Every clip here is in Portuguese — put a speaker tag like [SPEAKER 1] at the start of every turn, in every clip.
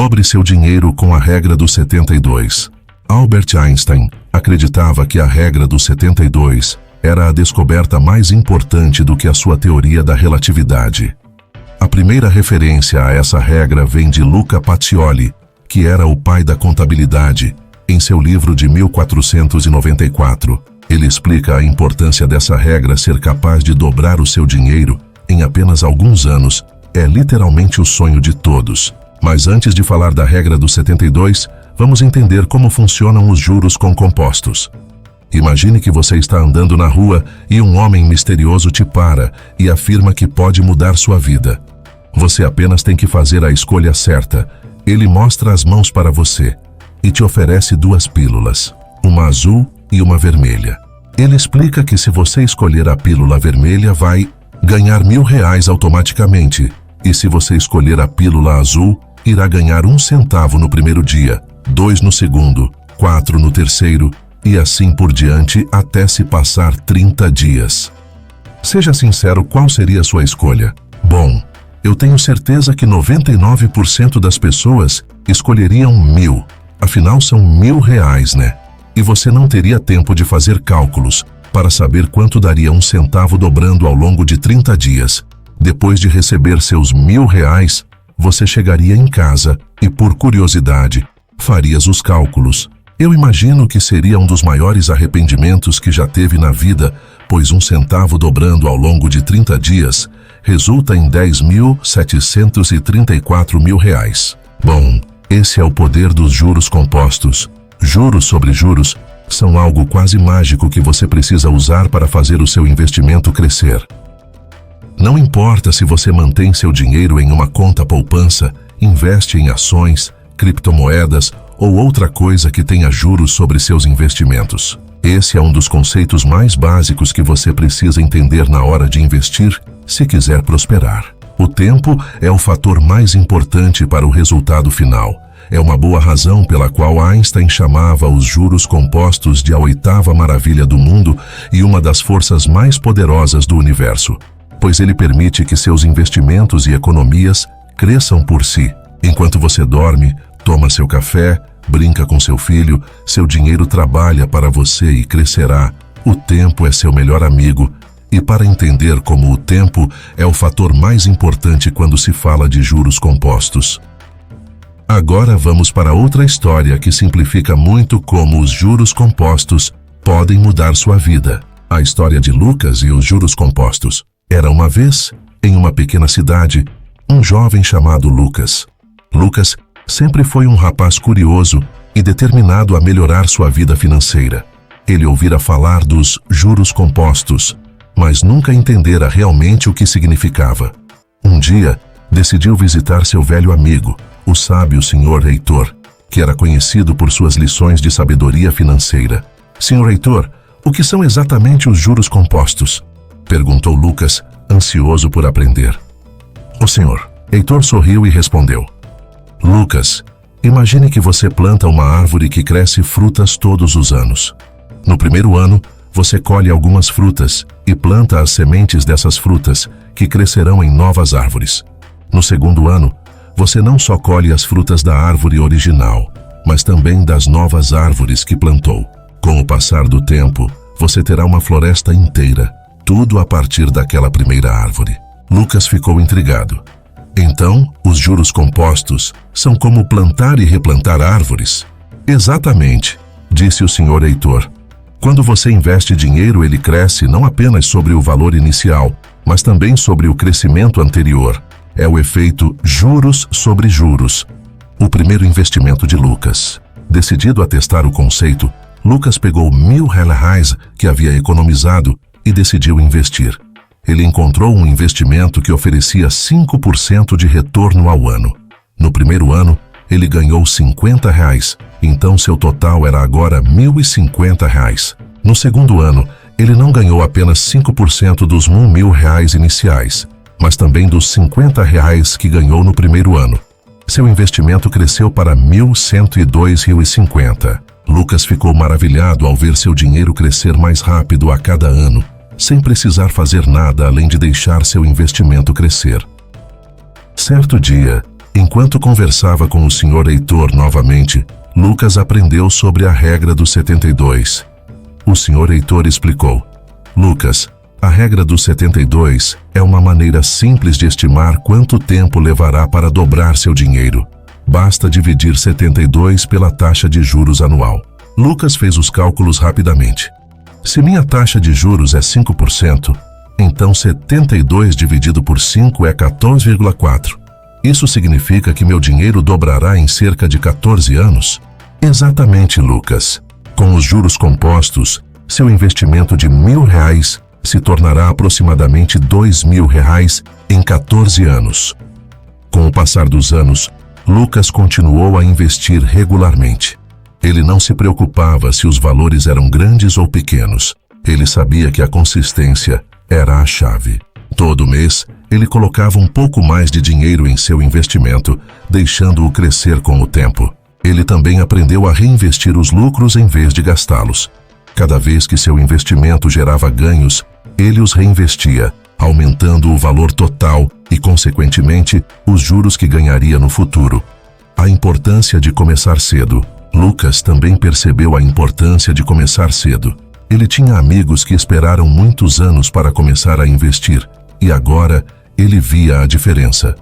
[SPEAKER 1] Dobre seu dinheiro com a regra dos 72. Albert Einstein acreditava que a regra dos 72 era a descoberta mais importante do que a sua teoria da relatividade. A primeira referência a essa regra vem de Luca Pacioli, que era o pai da contabilidade. Em seu livro de 1494, ele explica a importância dessa regra ser capaz de dobrar o seu dinheiro em apenas alguns anos. É literalmente o sonho de todos. Mas antes de falar da regra dos 72, vamos entender como funcionam os juros compostos. Imagine que você está andando na rua e um homem misterioso te para e afirma que pode mudar sua vida. Você apenas tem que fazer a escolha certa. Ele mostra as mãos para você e te oferece 2 pílulas, uma azul e uma vermelha. Ele explica que se você escolher a pílula vermelha, vai ganhar R$1.000 automaticamente. E se você escolher a pílula azul, irá ganhar 1 centavo no primeiro dia, 2 no segundo, 4 no terceiro e assim por diante até se passar 30 dias. Seja sincero, qual seria a sua escolha? Bom, eu tenho certeza que 99% das pessoas escolheriam 1.000. Afinal, são R$1.000, né? E você não teria tempo de fazer cálculos para saber quanto daria 1 centavo dobrando ao longo de 30 dias. Depois de receber seus R$1.000, você chegaria em casa e, por curiosidade, farias os cálculos. Eu imagino que seria um dos maiores arrependimentos que já teve na vida, pois 1 centavo dobrando ao longo de 30 dias resulta em R$10.734.000. Bom, esse é o poder dos juros compostos. Juros sobre juros são algo quase mágico que você precisa usar para fazer o seu investimento crescer. Não importa se você mantém seu dinheiro em uma conta poupança, investe em ações, criptomoedas ou outra coisa que tenha juros sobre seus investimentos. Esse é um dos conceitos mais básicos que você precisa entender na hora de investir se quiser prosperar. O tempo é o fator mais importante para o resultado final. É uma boa razão pela qual Einstein chamava os juros compostos de a 8ª maravilha do mundo e uma das forças mais poderosas do universo, pois ele permite que seus investimentos e economias cresçam por si. Enquanto você dorme, toma seu café, brinca com seu filho, seu dinheiro trabalha para você e crescerá. O tempo é seu melhor amigo. E para entender como o tempo é o fator mais importante quando se fala de juros compostos. Agora vamos para outra história que simplifica muito como os juros compostos podem mudar sua vida. A história de Lucas e os juros compostos. Era uma vez, em uma pequena cidade, um jovem chamado Lucas. Lucas sempre foi um rapaz curioso e determinado a melhorar sua vida financeira. Ele ouvira falar dos juros compostos, mas nunca entendera realmente o que significava. Um dia, decidiu visitar seu velho amigo, o sábio Sr. Heitor, que era conhecido por suas lições de sabedoria financeira. Sr. Heitor, o que são exatamente os juros compostos? Perguntou Lucas, ansioso por aprender. O senhor Heitor sorriu e respondeu. Lucas, imagine que você planta uma árvore que cresce frutas todos os anos. No primeiro ano, você colhe algumas frutas e planta as sementes dessas frutas, que crescerão em novas árvores. No segundo ano, você não só colhe as frutas da árvore original, mas também das novas árvores que plantou. Com o passar do tempo, você terá uma floresta inteira, tudo a partir daquela primeira árvore. Lucas ficou intrigado. Então, os juros compostos são como plantar e replantar árvores? Exatamente, disse o Sr. Heitor. Quando você investe dinheiro, ele cresce não apenas sobre o valor inicial, mas também sobre o crescimento anterior. É o efeito juros sobre juros. O primeiro investimento de Lucas. Decidido a testar o conceito, Lucas pegou R$1.000 que havia economizado e decidiu investir. Ele encontrou um investimento que oferecia 5% de retorno ao ano. No primeiro ano, ele ganhou R$50, então seu total era agora R$1.050. No segundo ano, ele não ganhou apenas 5% dos R$1.000 iniciais, mas também dos R$50 que ganhou no primeiro ano. Seu investimento cresceu para R$1.102,50. Lucas ficou maravilhado ao ver seu dinheiro crescer mais rápido a cada ano, sem precisar fazer nada além de deixar seu investimento crescer. Certo dia, Enquanto conversava com o Sr. Heitor novamente, Lucas aprendeu sobre a regra dos 72. O Sr. Heitor explicou: Lucas, a regra dos 72 é uma maneira simples de estimar quanto tempo levará para dobrar seu dinheiro. Basta dividir 72 pela taxa de juros anual. Lucas fez os cálculos rapidamente. Se minha taxa de juros é 5%, então 72 dividido por 5 é 14,4. Isso significa que meu dinheiro dobrará em cerca de 14 anos? Exatamente, Lucas. Com os juros compostos, seu investimento de R$1.000 se tornará aproximadamente R$2.000 em 14 anos. Com o passar dos anos, Lucas continuou a investir regularmente. Ele não se preocupava se os valores eram grandes ou pequenos. Ele sabia que a consistência era a chave. Todo mês, ele colocava um pouco mais de dinheiro em seu investimento, deixando-o crescer com o tempo. Ele também aprendeu a reinvestir os lucros em vez de gastá-los. Cada vez que seu investimento gerava ganhos, ele os reinvestia, aumentando o valor total e, consequentemente, os juros que ganharia no futuro. A importância de começar cedo. Lucas também percebeu a importância de começar cedo. Ele tinha amigos que esperaram muitos anos para começar a investir, e agora ele via a diferença.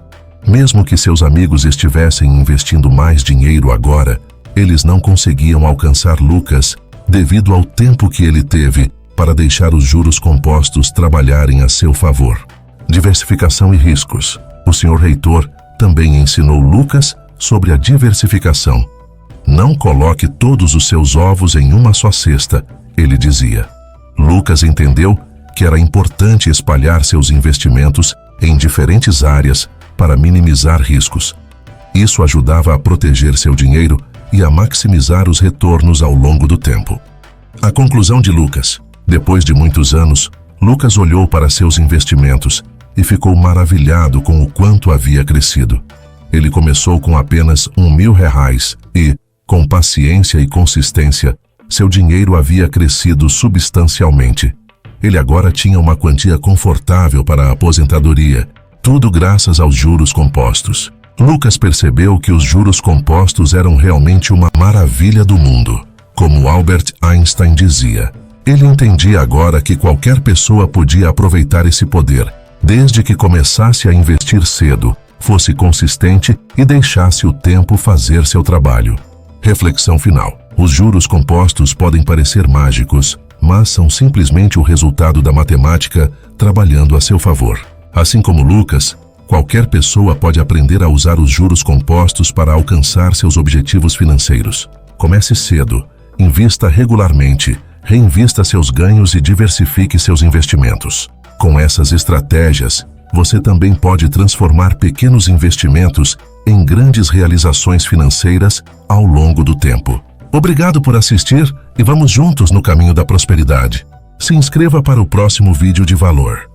[SPEAKER 1] Mesmo que seus amigos estivessem investindo mais dinheiro agora, eles não conseguiam alcançar Lucas devido ao tempo que ele teve para deixar os juros compostos trabalharem a seu favor. Diversificação e riscos. O Sr. Heitor também ensinou Lucas sobre a diversificação. Não coloque todos os seus ovos em uma só cesta, ele dizia. Lucas entendeu que era importante espalhar seus investimentos em diferentes áreas para minimizar riscos. Isso ajudava a proteger seu dinheiro e a maximizar os retornos ao longo do tempo. A conclusão de Lucas. Depois de muitos anos, Lucas olhou para seus investimentos e ficou maravilhado com o quanto havia crescido. Ele começou com apenas R$1.000 e, com paciência e consistência, seu dinheiro havia crescido substancialmente. Ele agora tinha uma quantia confortável para a aposentadoria, tudo graças aos juros compostos. Lucas percebeu que os juros compostos eram realmente uma maravilha do mundo. Como Albert Einstein dizia, ele entendia agora que qualquer pessoa podia aproveitar esse poder, desde que começasse a investir cedo, fosse consistente e deixasse o tempo fazer seu trabalho. Reflexão final. Os juros compostos podem parecer mágicos, mas são simplesmente o resultado da matemática trabalhando a seu favor. Assim como Lucas, qualquer pessoa pode aprender a usar os juros compostos para alcançar seus objetivos financeiros. Comece cedo, invista regularmente, reinvista seus ganhos e diversifique seus investimentos. Com essas estratégias, você também pode transformar pequenos investimentos em grandes realizações financeiras ao longo do tempo. Obrigado por assistir e vamos juntos no caminho da prosperidade. Se inscreva para o próximo vídeo de valor.